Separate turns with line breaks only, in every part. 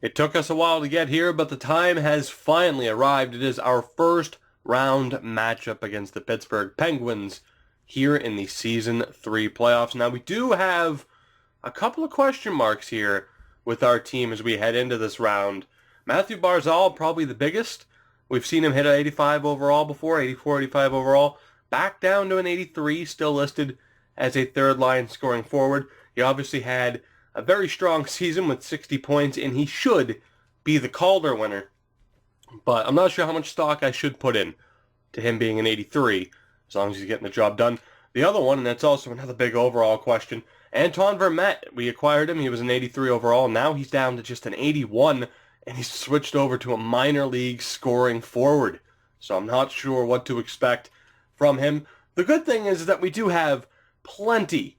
It took us a while to get here, but the time has finally arrived. It is our first round matchup against the Pittsburgh Penguins here in the Season 3 playoffs. Now, we do have a couple of question marks here with our team as we head into this round. Matthew Barzal, probably the biggest. We've seen him hit an 85 overall before, 84, 85 overall. Back down to an 83, still listed as a third line scoring forward. He obviously had a very strong season with 60 points, and he should be the Calder winner. But I'm not sure how much stock I should put in to him being an 83, as long as he's getting the job done. The other one, and that's also another big overall question, Anton Vermette. We acquired him. He was an 83 overall. Now he's down to just an 81, and he's switched over to a minor league scoring forward. So I'm not sure what to expect from him. The good thing is that we do have plenty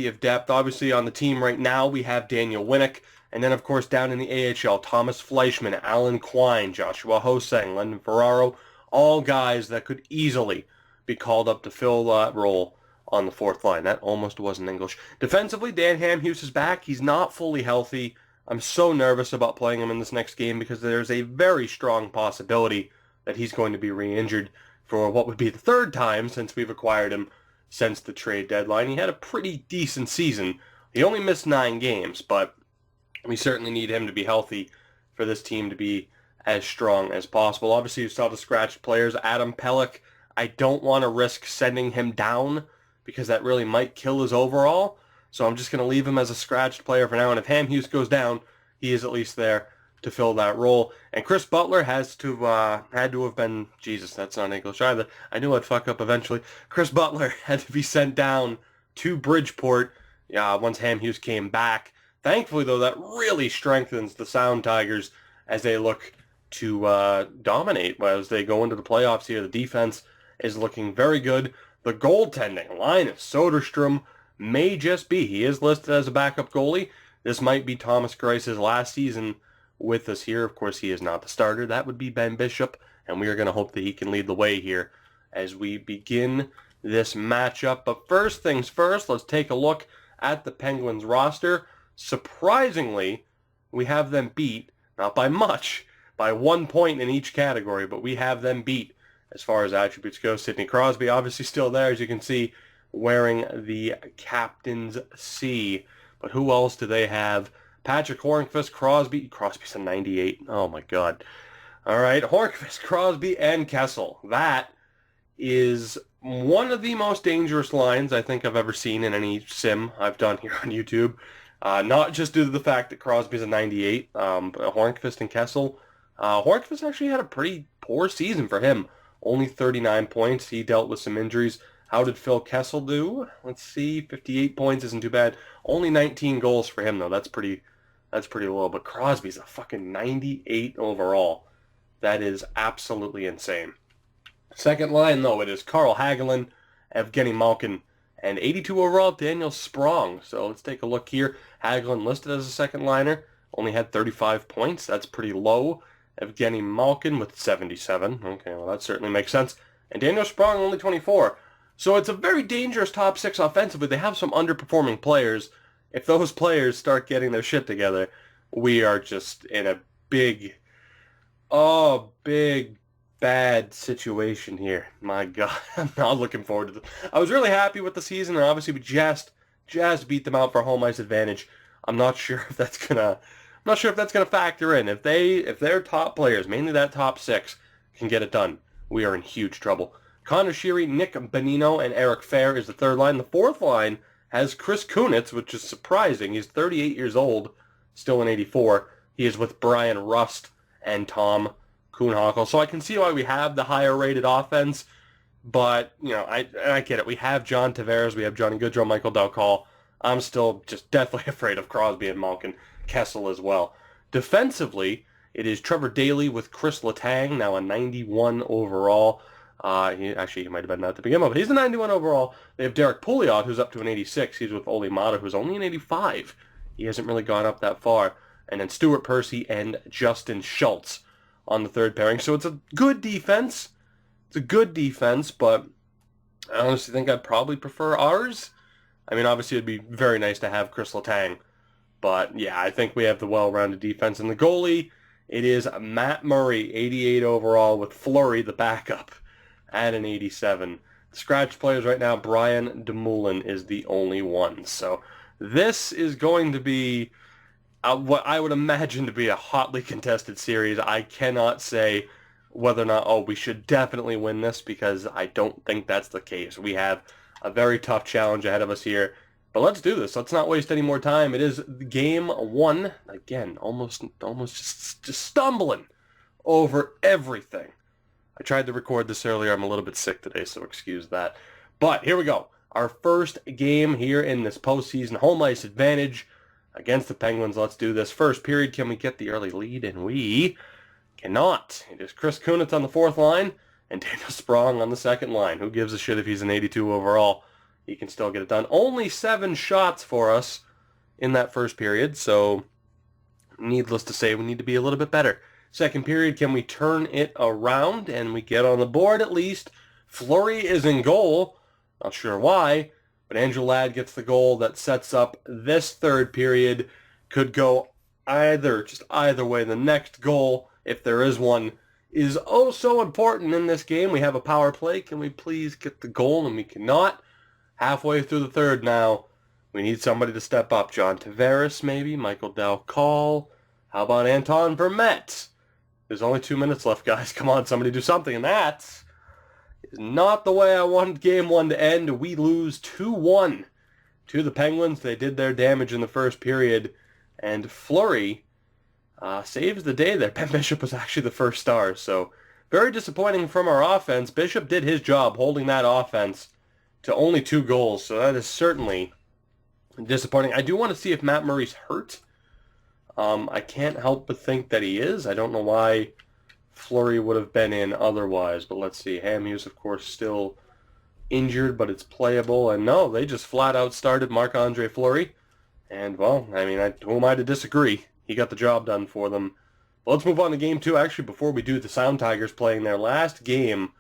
of depth. Obviously, on the team right now, we have Daniel Winnick. And then, of course, down in the AHL, Thomas Fleischmann, Alan Quine, Joshua Hosang, Lyndon Ferraro, all guys that could easily be called up to fill that role on the fourth line. That almost wasn't English. Defensively, Dan Hamhuis is back. He's not fully healthy. I'm so nervous about playing him in this next game because there's a very strong possibility that he's going to be re-injured for what would be the third time since we've acquired him since the trade deadline. He had a pretty decent season. He only missed 9 games, but we certainly need him to be healthy for this team to be as strong as possible. Obviously, you saw the scratched players. Adam Pelech, I don't want to risk sending him down because that really might kill his overall. So I'm just going to leave him as a scratched player for now. And if Hamhuis goes down, he is at least there to fill that role. And Chris Butler had to have been, Jesus, that's not English either. I knew I'd fuck up eventually. Chris Butler had to be sent down to Bridgeport once Hamhuis came back. Thankfully, though, that really strengthens the Sound Tigers as they look to dominate as they go into the playoffs here. The defense is looking very good. The goaltending, Linus Soderstrom, may just be. He is listed as a backup goalie. This might be Thomas Grice's last season with us here. Of course, he is not the starter. That would be Ben Bishop, and we are going to hope that he can lead the way here as we begin this matchup. But first things first, let's take a look at the Penguins roster. Surprisingly, we have them beat, not by much, by 1 point in each category, but we have them beat as far as attributes go. Sidney Crosby obviously still there, as you can see, wearing the captain's C. But who else do they have? Patrick Hornqvist, Crosby's a 98. Oh my God. All right, Hornqvist, Crosby, and Kessel. That is one of the most dangerous lines I think I've ever seen in any sim I've done here on YouTube. Not just due to the fact that Crosby's a 98, but Hornqvist and Kessel. Hornqvist actually had a pretty poor season for him. Only 39 points. He dealt with some injuries. How did Phil Kessel do? Let's see. 58 points isn't too bad. Only 19 goals for him, though. That's pretty low. But Crosby's a fucking 98 overall. That is absolutely insane. Second line, though, it is Carl Hagelin, Evgeny Malkin, and 82 overall, Daniel Sprong. So let's take a look here. Hagelin listed as a second liner. Only had 35 points. That's pretty low. Evgeny Malkin with 77. Okay, well, that certainly makes sense. And Daniel Sprong only 24. So it's a very dangerous top 6 offensively. They have some underperforming players. If those players start getting their shit together, we are just in a big, bad situation here. My God, I'm not looking forward to this. I was really happy with the season, and obviously we just beat them out for home ice advantage. I'm not sure if that's gonna factor in. If their top players, mainly that top 6, can get it done, we are in huge trouble. Connor Sheary, Nick Bonino, and Eric Fair is the third line. The fourth line has Chris Kunitz, which is surprising. He's 38 years old, still an 84. He is with Brian Rust and Tom Kuhnhackl. So I can see why we have the higher rated offense, but I get it. We have John Tavares, we have Johnny Gaudreau, Michael Dalcal. I'm still just deathly afraid of Crosby and Malkin, Kessel as well. Defensively, it is Trevor Daley with Chris Letang, now a 91 overall. He might have been that to begin with, but he's a 91 overall. They have Derek Pouliot, who's up to an 86. He's with Ole Mata, who's only an 85. He hasn't really gone up that far. And then Stuart Percy and Justin Schultz on the third pairing. So it's a good defense. But I honestly think I'd probably prefer ours. I mean, obviously it'd be very nice to have Chris Letang But yeah, I think we have the well-rounded defense. And the goalie, it is Matt Murray, 88 overall, with Fleury, the backup, at an 87. The scratch players right now, Brian Dumoulin is the only one. So this is going to be what I would imagine to be a hotly contested series. I cannot say whether or not, we should definitely win this, because I don't think that's the case. We have a very tough challenge ahead of us here. But let's do this. Let's not waste any more time. It is game one. Again, almost just stumbling over everything. I tried to record this earlier. I'm a little bit sick today, so excuse that. But here we go. Our first game here in this postseason home ice advantage against the Penguins. Let's do this. First period, can we get the early lead? And we cannot. It is Chris Kunitz on the fourth line and Daniel Sprong on the second line. Who gives a shit if he's an 82 overall? He can still get it done. Only 7 shots for us in that first period, so needless to say, we need to be a little bit better. Second period, can we turn it around? And we get on the board at least. Fleury is in goal. Not sure why, but Andrew Ladd gets the goal that sets up this third period. Could go either way. The next goal, if there is one, is oh so important in this game. We have a power play. Can we please get the goal? And we cannot. Halfway through the third now. We need somebody to step up. John Tavares, maybe. Michael Dal Coll. How about Anton Vermette? There's only 2 minutes left, guys. Come on, somebody do something. And that is not the way I wanted game one to end. We lose 2-1 to the Penguins. They did their damage in the first period. And Fleury saves the day there. Ben Bishop was actually the first star. So very disappointing from our offense. Bishop did his job holding that offense to only 2 goals, so that is certainly disappointing. I do want to see if Matt Murray's hurt. I can't help but think that he is. I don't know why Fleury would have been in otherwise, but let's see. Hamhuis, of course, still injured, but it's playable. And no, they just flat out started Marc-Andre Fleury. And, well, I mean, who am I to disagree? He got the job done for them. But let's move on to game 2. Actually, before we do, the Sound Tigers playing their last game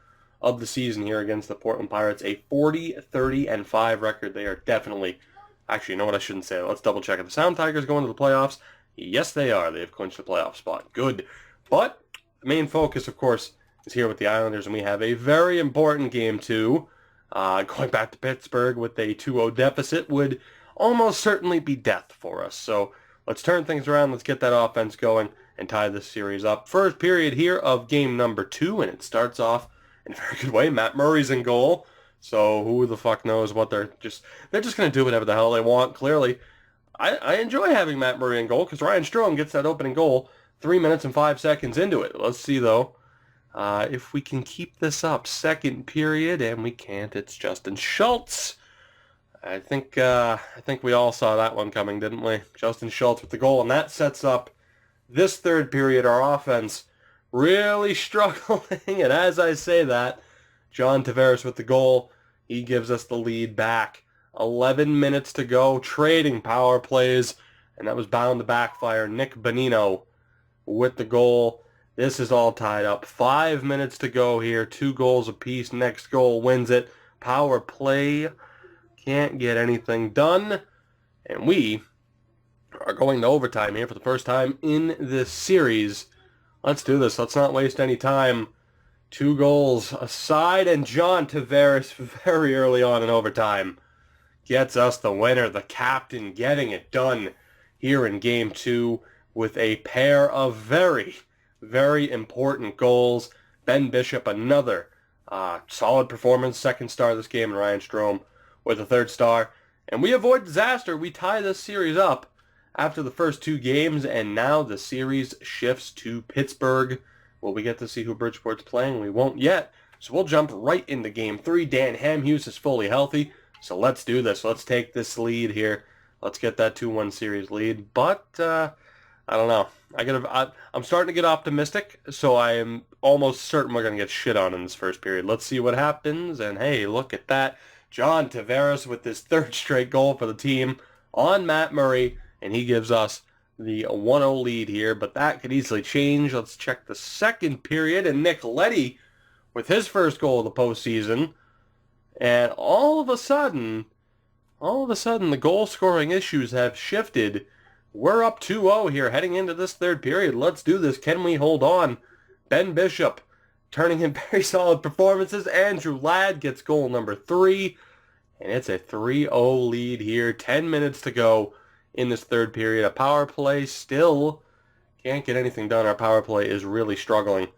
of the season here against the Portland Pirates, a 40-30-5 record. They are definitely, actually, you know what, I shouldn't say. Let's double check it. The Sound Tigers going to the playoffs? Yes, they are. They have clinched the playoff spot. Good. But the main focus, of course, is here with the Islanders, and we have a very important game 2. Going back to Pittsburgh with a 2-0 deficit would almost certainly be death for us. So let's turn things around. Let's get that offense going and tie this series up. First period here of game number 2, and it starts off in a very good way. Matt Murray's in goal, so who the fuck knows what they're just going to do whatever the hell they want, clearly. I enjoy having Matt Murray in goal because Ryan Strome gets that opening goal 3 minutes and 5 seconds into it. Let's see, though, if we can keep this up. Second period, and we can't. It's Justin Schultz. I think we all saw that one coming, didn't we? Justin Schultz with the goal, and that sets up this third period. Our offense really struggling, and as I say that, John Tavares with the goal, he gives us the lead back. 11 minutes to go, trading power plays, and that was bound to backfire. Nick Bonino with the goal. This is all tied up. 5 minutes to go here, 2 goals apiece. Next goal wins it. Power play, can't get anything done, and we are going to overtime here for the first time in this series. Let's do this. Let's not waste any time. 2 goals aside, and John Tavares very early on in overtime gets us the winner. The captain getting it done here in game 2 with a pair of very, very important goals. Ben Bishop, another solid performance, second star of this game, and Ryan Strome with a third star. And we avoid disaster. We tie this series up after the first 2 games, and now the series shifts to Pittsburgh. Will we get to see who Bridgeport's playing? We won't yet, so we'll jump right into Game 3. Dan Hamhuis is fully healthy, so let's do this. Let's take this lead here. Let's get that 2-1 series lead, but I don't know. I'm starting to get optimistic, so I am almost certain we're going to get shit on in this first period. Let's see what happens, and hey, look at that. John Tavares with his 3rd straight goal for the team on Matt Murray, and he gives us the 1-0 lead here, but that could easily change. Let's check the second period, and Nick Leddy with his first goal of the postseason, and all of a sudden, the goal-scoring issues have shifted We're up 2-0 here heading into this third period. Let's do this. Can we hold on? Ben Bishop turning in very solid performances. Andrew Ladd gets goal number 3. And it's a 3-0 lead here. 10 minutes to go in this third period. A power play still can't get anything done. Our power play is really struggling.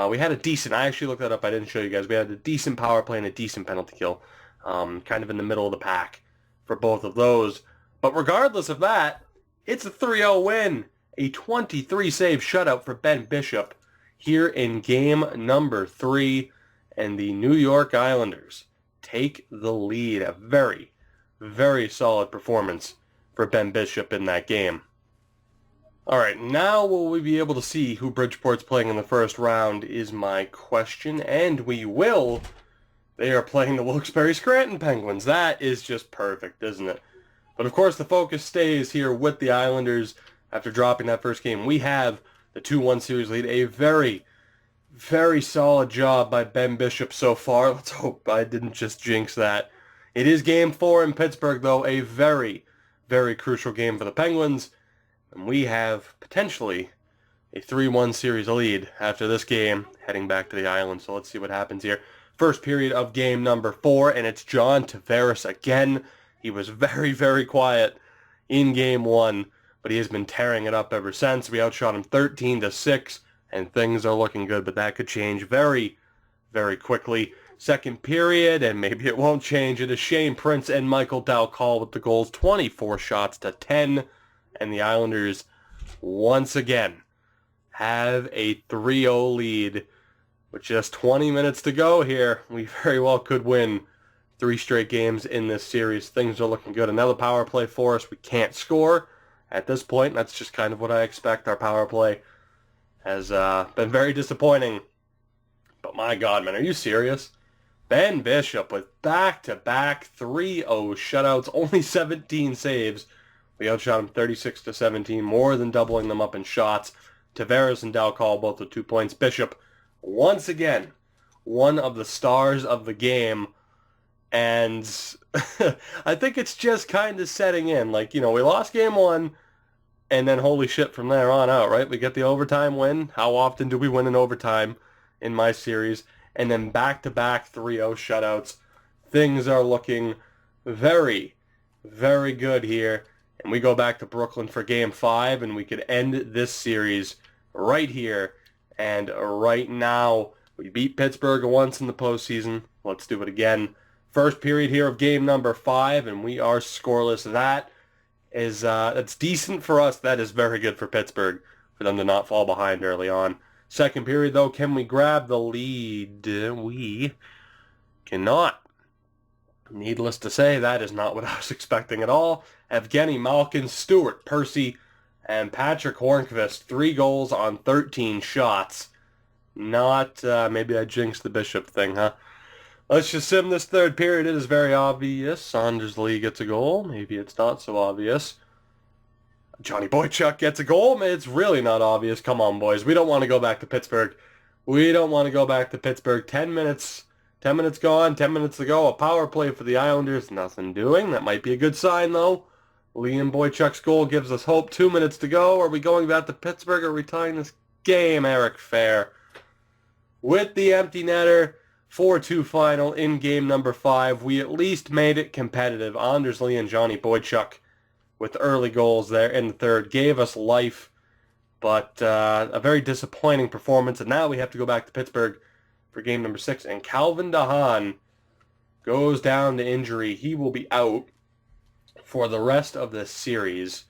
We had a decent, I actually looked that up. I didn't show you guys. We had a decent power play and a decent penalty kill. Kind of in the middle of the pack for both of those. But regardless of that, it's a 3-0 win. A 23-save shutout for Ben Bishop here in game number 3. And the New York Islanders take the lead. A very, very solid performance for Ben Bishop in that game. All right, now will we be able to see who Bridgeport's playing in the first round is my question, and we will. They are playing the Wilkes-Barre Scranton Penguins. That is just perfect, isn't it? But of course, the focus stays here with the Islanders after dropping that first game. We have the 2-1 series lead. A very, very solid job by Ben Bishop so far. Let's hope I didn't just jinx that. It is game 4 in Pittsburgh, though. A very, very crucial game for the Penguins. And we have potentially a 3-1 series lead after this game heading back to the island. So let's see what happens here. First period of game number 4, and it's John Tavares again. He was very, very quiet in game 1, but he has been tearing it up ever since. We outshot him 13-6, and things are looking good, but that could change very, very quickly. Second period, and maybe it won't change. It is Shane Prince and Michael Dowcall with the goals, 24 shots to 10. And the Islanders, once again, have a 3-0 lead. With just 20 minutes to go here, we very well could win 3 straight games in this series. Things are looking good. Another power play for us. We can't score at this point. That's just kind of what I expect. Our power play has been very disappointing. But my God, man, are you serious? Ben Bishop with back-to-back 3-0 shutouts, only 17 saves. We outshot him 36-17, more than doubling them up in shots. Tavares and Dowcall both with 2 points. Bishop, once again, one of the stars of the game. And I think it's just kind of setting in. Like, we lost game 1, and then holy shit from there on out, right? We get the overtime win. How often do we win in overtime in my series? And then back-to-back 3-0 shutouts. Things are looking very, very good here. And we go back to Brooklyn for Game 5, and we could end this series right here and right now. We beat Pittsburgh once in the postseason. Let's do it again. First period here of game number 5, and we are scoreless. That's decent for us. That is very good for Pittsburgh, for them to not fall behind early on. Second period, though, can we grab the lead? We cannot. Needless to say, that is not what I was expecting at all. Evgeny Malkin, Stuart Percy, and Patrick Hornqvist, 3 goals on 13 shots. Not, maybe I jinxed the Bishop thing, huh? Let's just sim this third period. It is very obvious. Saunders Lee gets a goal. Maybe it's not so obvious. Johnny Boychuk gets a goal. It's really not obvious. Come on, boys. We don't want to go back to Pittsburgh. We don't want to go back to Pittsburgh. 10 minutes gone, 10 minutes to go. A power play for the Islanders. Nothing doing. That might be a good sign, though. Liam Boychuk's goal gives us hope. 2 minutes to go. Are we going back to Pittsburgh or are we tying this game? Eric Fair with the empty netter. 4-2 final in game number 5. We at least made it competitive. Anders Lee and Johnny Boychuk with early goals there in the third gave us life. But a very disappointing performance. And now we have to go back to Pittsburgh for game number 6. And Calvin DeHaan goes down to injury. He will be out for the rest of this series.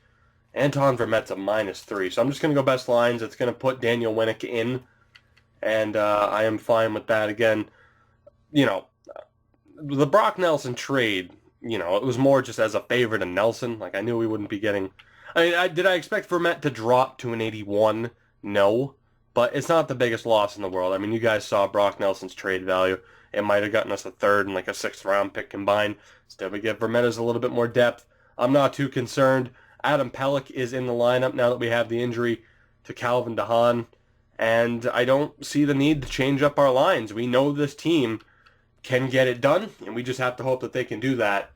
Anton Vermette's a -3. So I'm just going to go best lines. It's going to put Daniel Winnick in. And I am fine with that. Again, the Brock Nelson trade, it was more just as a favor to Nelson. Like, I knew we wouldn't be getting... did I expect Vermette to drop to an 81? No. But it's not the biggest loss in the world. I mean, you guys saw Brock Nelson's trade value. It might have gotten us a 3rd and like a 6th round pick combined. Instead, we get Vermette's a little bit more depth. I'm not too concerned. Adam Pelech is in the lineup now that we have the injury to Calvin DeHaan. And I don't see the need to change up our lines. We know this team can get it done, and we just have to hope that they can do that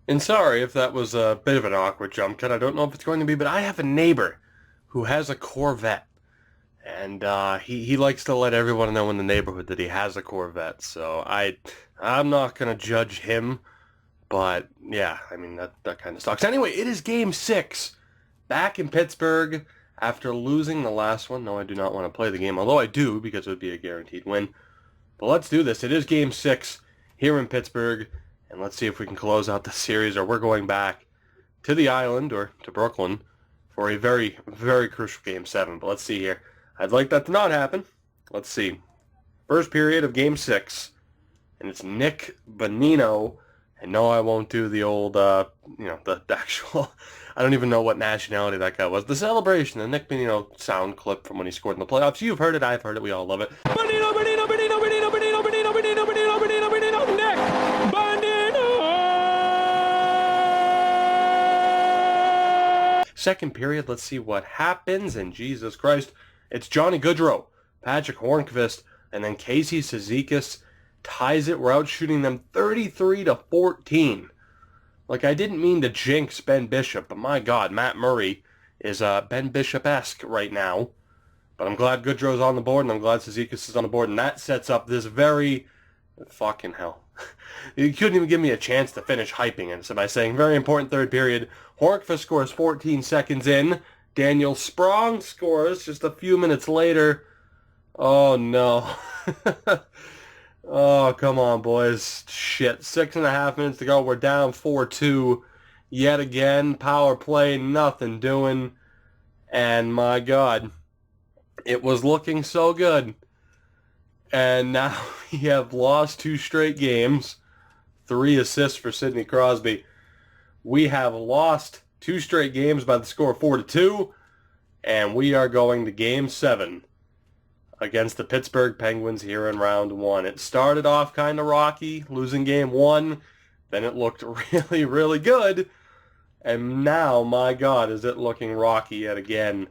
And sorry if that was a bit of an awkward jump cut. I don't know if it's going to be, but I have a neighbor who has a Corvette. And he likes to let everyone know in the neighborhood that he has a Corvette. So I'm not going to judge him. But, yeah, I mean, that kind of sucks. Anyway, it is Game 6 back in Pittsburgh after losing the last one. No, I do not want to play the game, although I do because it would be a guaranteed win. But let's do this. It is Game 6 here in Pittsburgh, and let's see if we can close out the series, or we're going back to the island or to Brooklyn for a very, very crucial Game 7. But let's see here. I'd like that to not happen. Let's see. First period of Game 6, and it's Nick Bonino. And no, I won't do the old, the actual, I don't even know what nationality that guy was. The celebration, the Nick Bonino sound clip from when he scored in the playoffs. You've heard it, I've heard it, we all love it. Bonino, Bonino, Bonino, Bonino, Bonino, Bonino, Bonino, Bonino, Bonino, Bonino, Nick Bonino! Second period, let's see what happens, and Jesus Christ, it's Johnny Gaudreau, Patrick Hornqvist, and then Casey Cizikas ties it. We're out shooting them 33-14. Like, I didn't mean to jinx Ben Bishop, but my God, Matt Murray is Ben Bishop-esque right now. But I'm glad Goodrow's on the board, and I'm glad Cizikas is on the board, and that sets up this very... fucking hell. You couldn't even give me a chance to finish hyping it. So by saying, very important third period, Hornqvist scores 14 seconds in. Daniel Sprong scores just a few minutes later. Oh, no. Oh, come on, boys. Shit. 6.5 minutes to go. We're down 4-2. Yet again, power play, nothing doing. And my God, it was looking so good. And now we have lost 2 straight games. 3 assists for Sidney Crosby. We have lost 2 straight games by the score of 4-2. And we are going to Game 7. Against the Pittsburgh Penguins here in round 1. It started off kind of rocky, losing game 1. Then it looked really, really good. And now, my God, is it looking rocky yet again.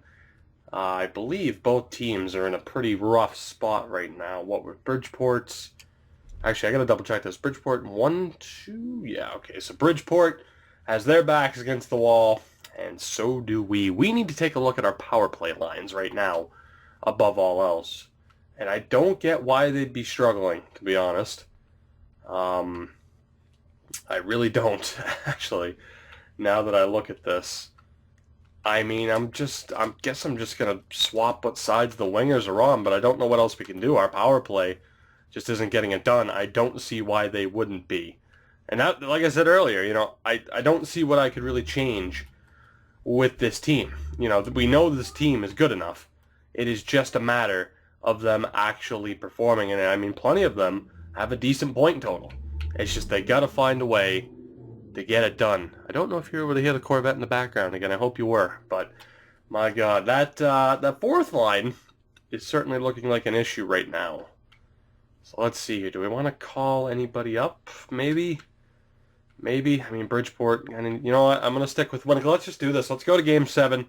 I believe both teams are in a pretty rough spot right now. What were Bridgeport's... Actually, I got to double check this. Bridgeport 1, 2... Yeah, okay. So Bridgeport has their backs against the wall, and so do we. We need to take a look at our power play lines right now, above all else. And I don't get why they'd be struggling, to be honest. I really don't, actually, now that I look at this. I mean, I guess I'm just going to swap what sides the wingers are on, but I don't know what else we can do. Our power play just isn't getting it done. I don't see why they wouldn't be. And that, like I said earlier, I don't see what I could really change with this team. We know this team is good enough. It is just a matter of them actually performing. And I mean, plenty of them have a decent point total. It's just they got to find a way to get it done. I don't know if you were able to hear the Corvette in the background again. I hope you were. But, my God, that fourth line is certainly looking like an issue right now. So let's see here. Do we want to call anybody up? Maybe. I mean, Bridgeport. And you know what? I'm going to stick with... Let's just do this. Let's go to Game 7.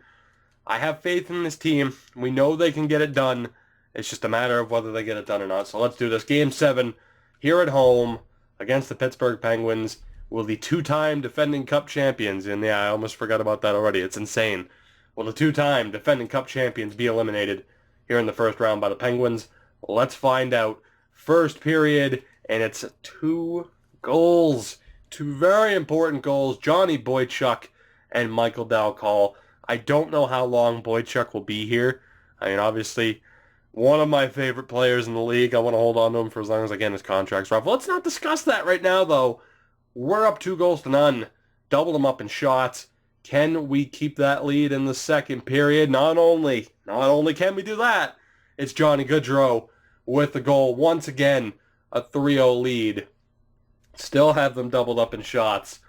I have faith in this team. We know they can get it done. It's just a matter of whether they get it done or not. So let's do this. Game 7 here at home against the Pittsburgh Penguins. Will the 2-time defending Cup champions, and yeah, I almost forgot about that already. It's insane. Will the 2-time defending Cup champions be eliminated here in the first round by the Penguins? Let's find out. First period, and it's 2 goals. 2 very important goals. Johnny Boychuk and Michael Dalcall. I don't know how long Boychuk will be here. I mean, obviously, one of my favorite players in the league. I want to hold on to him for as long as I can. His contract's rough. Let's not discuss that right now, though. We're up 2-0. Doubled them up in shots. Can we keep that lead in the second period? Not only can we do that, it's Johnny Gaudreau with the goal. Once again, a 3-0 lead. Still have them doubled up in shots.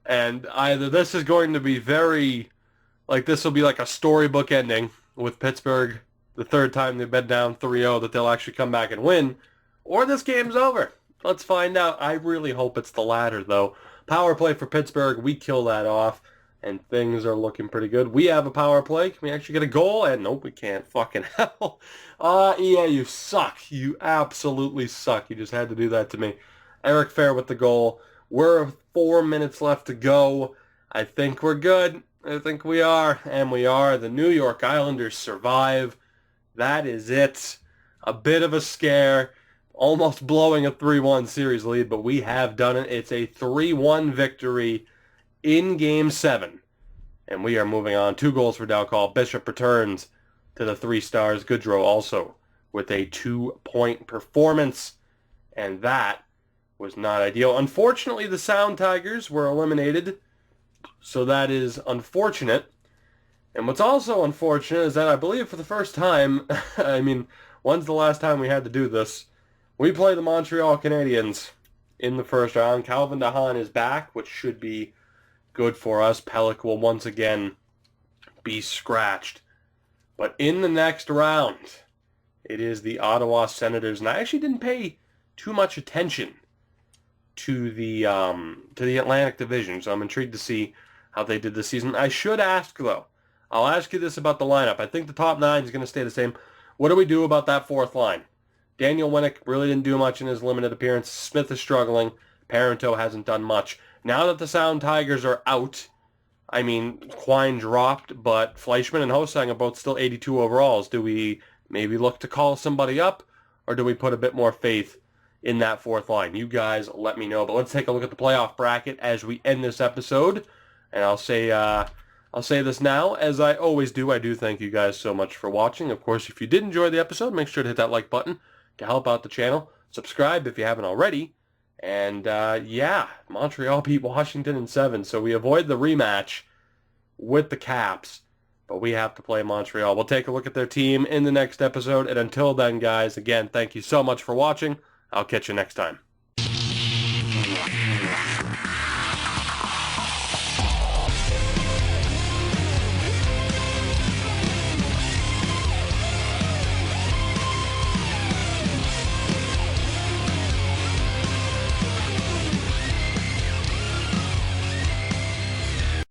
And either this is going to be this will be like a storybook ending with Pittsburgh, the third time they've been down 3-0, that they'll actually come back and win, or this game's over. Let's find out. I really hope it's the latter, though. Power play for Pittsburgh. We kill that off, and things are looking pretty good. We have a power play. Can we actually get a goal? And nope, we can't. Fucking hell. Yeah, you suck. You absolutely suck. You just had to do that to me. Eric Fair with the goal. We're 4 minutes left to go. I think we're good. I think we are. And we are. The New York Islanders survive. That is it. A bit of a scare. Almost blowing a 3-1 series lead, but we have done it. It's a 3-1 victory in Game 7. And we are moving on. 2 goals for Dalcall. Bishop returns to the 3 stars. Goodrow also with a 2-point performance. And that was not ideal. Unfortunately, the Sound Tigers were eliminated. So that is unfortunate. And what's also unfortunate is that I believe for the first time, I mean, when's the last time we had to do this? We play the Montreal Canadiens in the first round. Calvin DeHaan is back, which should be good for us. Pelech will once again be scratched. But in the next round, it is the Ottawa Senators. And I actually didn't pay too much attention to the Atlantic Division, so I'm intrigued to see how they did this season. I should ask, though. I'll ask you this about the lineup. I think the top 9 is going to stay the same. What do we do about that 4th line? Daniel Winnick really didn't do much in his limited appearance. Smith is struggling. Parento hasn't done much. Now that the Sound Tigers are out, I mean, Quine dropped, but Fleischman and Hosang are both still 82 overalls. Do we maybe look to call somebody up, or do we put a bit more faith in that 4th line? You guys let me know. But let's take a look at the playoff bracket as we end this episode. And I'll say this now, as I always do. I do thank you guys so much for watching. Of course, if you did enjoy the episode, make sure to hit that like button to help out the channel. Subscribe if you haven't already. And, yeah, Montreal beat Washington in 7, so we avoid the rematch with the Caps. But we have to play Montreal. We'll take a look at their team in the next episode. And until then, guys, again, thank you so much for watching. I'll catch you next time.